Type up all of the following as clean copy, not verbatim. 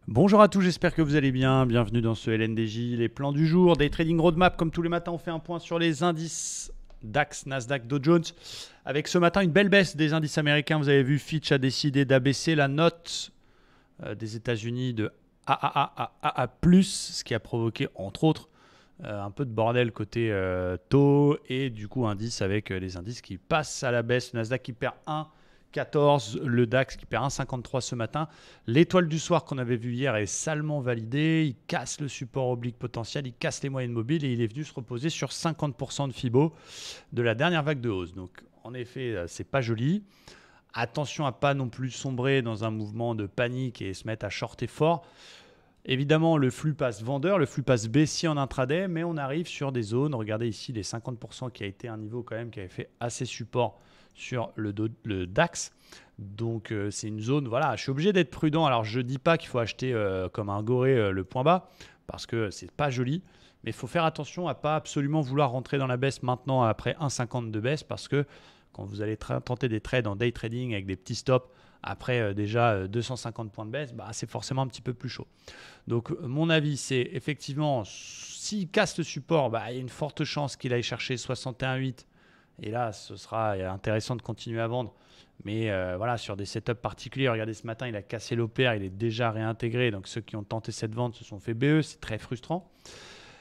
Bonjour à tous, j'espère que vous allez bien. Bienvenue dans ce LNDJ, les plans du jour, Day Trading Roadmap. Comme tous les matins, on fait un point sur les indices DAX, Nasdaq, Dow Jones. Avec ce matin une belle baisse des indices américains. Vous avez vu, Fitch a décidé d'abaisser la note des États-Unis de AAA à AA+, ce qui a provoqué entre autres un peu de bordel côté taux et du coup indice avec les indices qui passent à la baisse. Le Nasdaq qui perd 1,14, le DAX qui perd 1,53 ce matin. L'étoile du soir qu'on avait vu hier est salement validée. Il casse le support oblique potentiel, il casse les moyennes mobiles et il est venu se reposer sur 50% de Fibo de la dernière vague de hausse. Donc en effet, c'est pas joli. Attention à pas non plus sombrer dans un mouvement de panique et se mettre à shorter fort. Évidemment, le flux passe vendeur, le flux passe baissier en intraday, mais on arrive sur des zones. Regardez ici les 50% qui a été un niveau quand même qui avait fait assez support sur le DAX. Donc c'est une zone, voilà, je suis obligé d'être prudent. Alors je ne dis pas qu'il faut acheter comme un goré le point bas, parce que c'est pas joli. Mais il faut faire attention à pas absolument vouloir rentrer dans la baisse maintenant après 1,50 de baisse, parce que quand vous allez tenter des trades en day trading avec des petits stops, après déjà 250 points de baisse, bah, c'est forcément un petit peu plus chaud. Donc mon avis, c'est effectivement, s'il casse le support, bah, il y a une forte chance qu'il aille chercher 61,8. Et là, ce sera intéressant de continuer à vendre. Mais voilà, sur des setups particuliers, regardez ce matin, il a cassé l'OPR, il est déjà réintégré. Donc ceux qui ont tenté cette vente se sont fait BE, c'est très frustrant.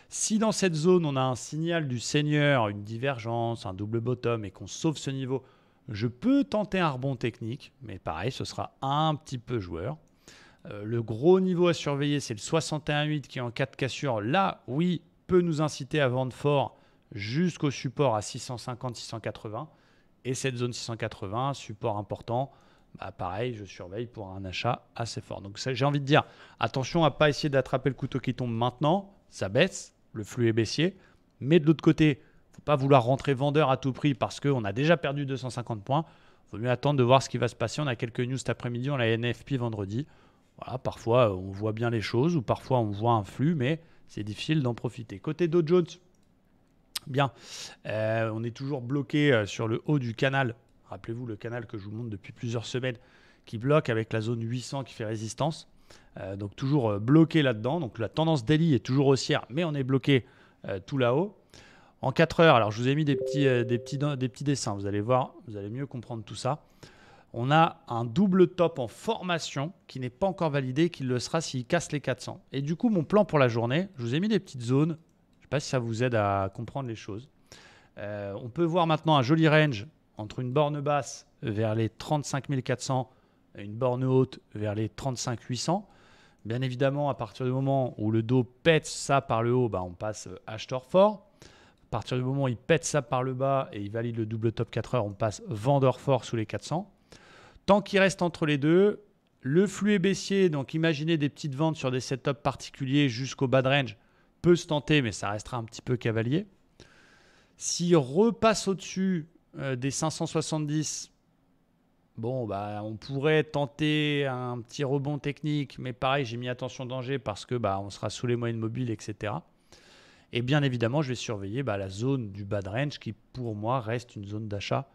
Si dans cette zone, on a un signal du Seigneur, une divergence, un double bottom et qu'on sauve ce niveau, je peux tenter un rebond technique, mais pareil, ce sera un petit peu joueur. Le gros niveau à surveiller, c'est le 61,8 qui est en cas de cassure. Là, oui, peut nous inciter à vendre fort jusqu'au support à 650-680. Et cette zone 680, support important, bah pareil, je surveille pour un achat assez fort. Donc j'ai envie de dire, attention à ne pas essayer d'attraper le couteau qui tombe maintenant. Ça baisse, le flux est baissier. Mais de l'autre côté, il ne faut pas vouloir rentrer vendeur à tout prix parce qu'on a déjà perdu 250 points. Il vaut mieux attendre de voir ce qui va se passer. On a quelques news cet après-midi, on a la NFP vendredi. Voilà, parfois on voit bien les choses ou parfois on voit un flux, mais c'est difficile d'en profiter. Côté Dow Jones, bien, on est toujours bloqué sur le haut du canal. Rappelez-vous le canal que je vous montre depuis plusieurs semaines qui bloque avec la zone 800 qui fait résistance. Donc toujours bloqué là-dedans. Donc la tendance daily est toujours haussière, mais on est bloqué tout là-haut. En 4 heures, alors je vous ai mis des petits dessins. Vous allez voir, vous allez mieux comprendre tout ça. On a un double top en formation qui n'est pas encore validé, qui le sera s'il casse les 400. Et du coup, mon plan pour la journée, je vous ai mis des petites zones. Je ne sais pas si ça vous aide à comprendre les choses. On peut voir maintenant un joli range entre une borne basse vers les 35 400 et une borne haute vers les 35 800. Bien évidemment, à partir du moment où le dos pète ça par le haut, bah on passe acheteur fort. À partir du moment où il pète ça par le bas et il valide le double top 4 heures, on passe vendeur fort sous les 400. Tant qu'il reste entre les deux, le flux est baissier, donc imaginez des petites ventes sur des setups particuliers jusqu'au bas de range peut se tenter, mais ça restera un petit peu cavalier. S'il repasse au-dessus des 570, bon, bah, on pourrait tenter un petit rebond technique, mais pareil, j'ai mis attention danger parce que bah, on sera sous les moyennes mobiles, etc. Et bien évidemment, je vais surveiller la zone du bas de range qui, pour moi, reste une zone d'achat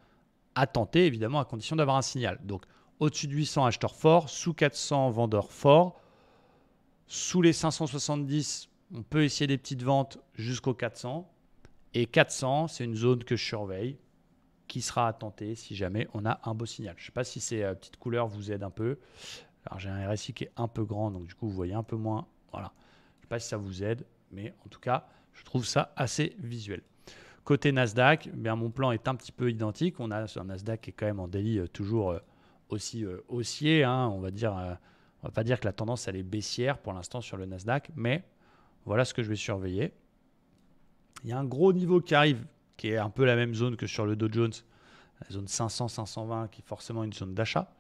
à tenter, évidemment, à condition d'avoir un signal. Donc, au-dessus de 800, acheteur fort, sous 400, vendeur fort, sous les 570, on peut essayer des petites ventes jusqu'aux 400. Et 400, c'est une zone que je surveille, qui sera à tenter si jamais on a un beau signal. Je ne sais pas si ces petites couleurs vous aident un peu. Alors, j'ai un RSI qui est un peu grand, donc du coup, vous voyez un peu moins. Voilà. Je ne sais pas si ça vous aide, mais en tout cas, je trouve ça assez visuel. Côté Nasdaq, bien, mon plan est un petit peu identique. On a un Nasdaq qui est quand même en daily toujours aussi haussier. Hein, on va pas dire que la tendance elle est baissière pour l'instant sur le Nasdaq, mais voilà ce que je vais surveiller. Il y a un gros niveau qui arrive, qui est un peu la même zone que sur le Dow Jones, la zone 500-520, qui est forcément une zone d'achat.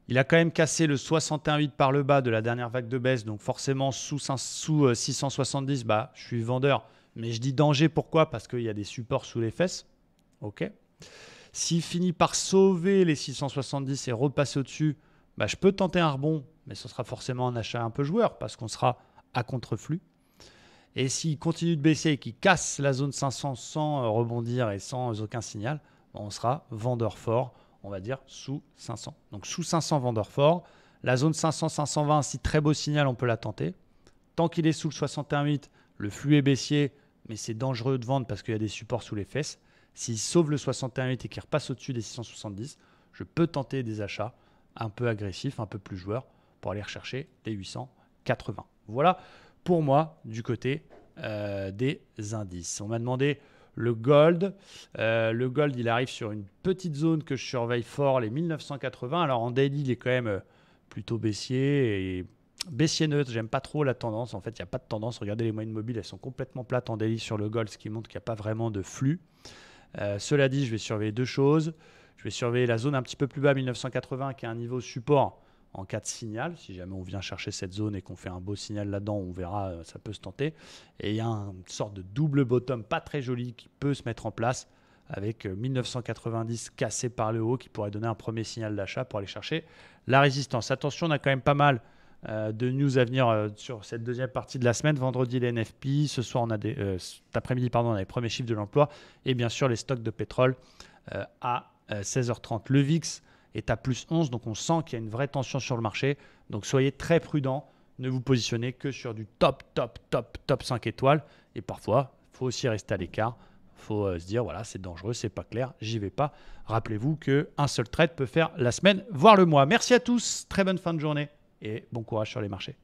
Il a quand même cassé le 61,8 par le bas de la dernière vague de baisse, donc forcément sous 670, bah, je suis vendeur. Mais je dis danger, pourquoi? Parce qu'il y a des supports sous les fesses. Ok. S'il finit par sauver les 670 et repasser au-dessus, bah, je peux tenter un rebond, mais ce sera forcément un achat un peu joueur parce qu'on sera à contre-flux. Et s'il continue de baisser et qu'il casse la zone 500 sans rebondir et sans aucun signal, on sera vendeur fort, on va dire sous 500. Donc sous 500 vendeur fort, La zone 500-520, si très beau signal, on peut la tenter. Tant qu'il est sous le 61,8, le flux est baissier, mais c'est dangereux de vendre parce qu'il y a des supports sous les fesses. S'il sauve le 61,8 et qu'il repasse au-dessus des 670, je peux tenter des achats un peu agressifs, un peu plus joueurs, pour aller rechercher les 880. Voilà pour moi du côté des indices. On m'a demandé le gold. Le gold, il arrive sur une petite zone que je surveille fort, les 1980. Alors en daily, il est quand même plutôt baissier et baissier neutre. J'aime pas trop la tendance. En fait, il n'y a pas de tendance. Regardez les moyennes mobiles, elles sont complètement plates en daily sur le gold, ce qui montre qu'il n'y a pas vraiment de flux. Cela dit, je vais surveiller deux choses. Je vais surveiller la zone un petit peu plus bas, 1980, qui est un niveau support en cas de signal. Si jamais on vient chercher cette zone et qu'on fait un beau signal là-dedans, on verra, ça peut se tenter. Et il y a une sorte de double bottom pas très joli qui peut se mettre en place avec 1990 cassé par le haut qui pourrait donner un premier signal d'achat pour aller chercher la résistance. Attention, on a quand même pas mal de news à venir sur cette deuxième partie de la semaine. Vendredi, les NFP. Ce soir, cet après-midi, on a les premiers chiffres de l'emploi. Et bien sûr, les stocks de pétrole à 16h30. Le VIX est à plus 11, donc on sent qu'il y a une vraie tension sur le marché. Donc soyez très prudents, ne vous positionnez que sur du top 5 étoiles. Et parfois, il faut aussi rester à l'écart. Il faut se dire, voilà, c'est dangereux, c'est pas clair, j'y vais pas. Rappelez-vous qu'un seul trade peut faire la semaine, voire le mois. Merci à tous, très bonne fin de journée et bon courage sur les marchés.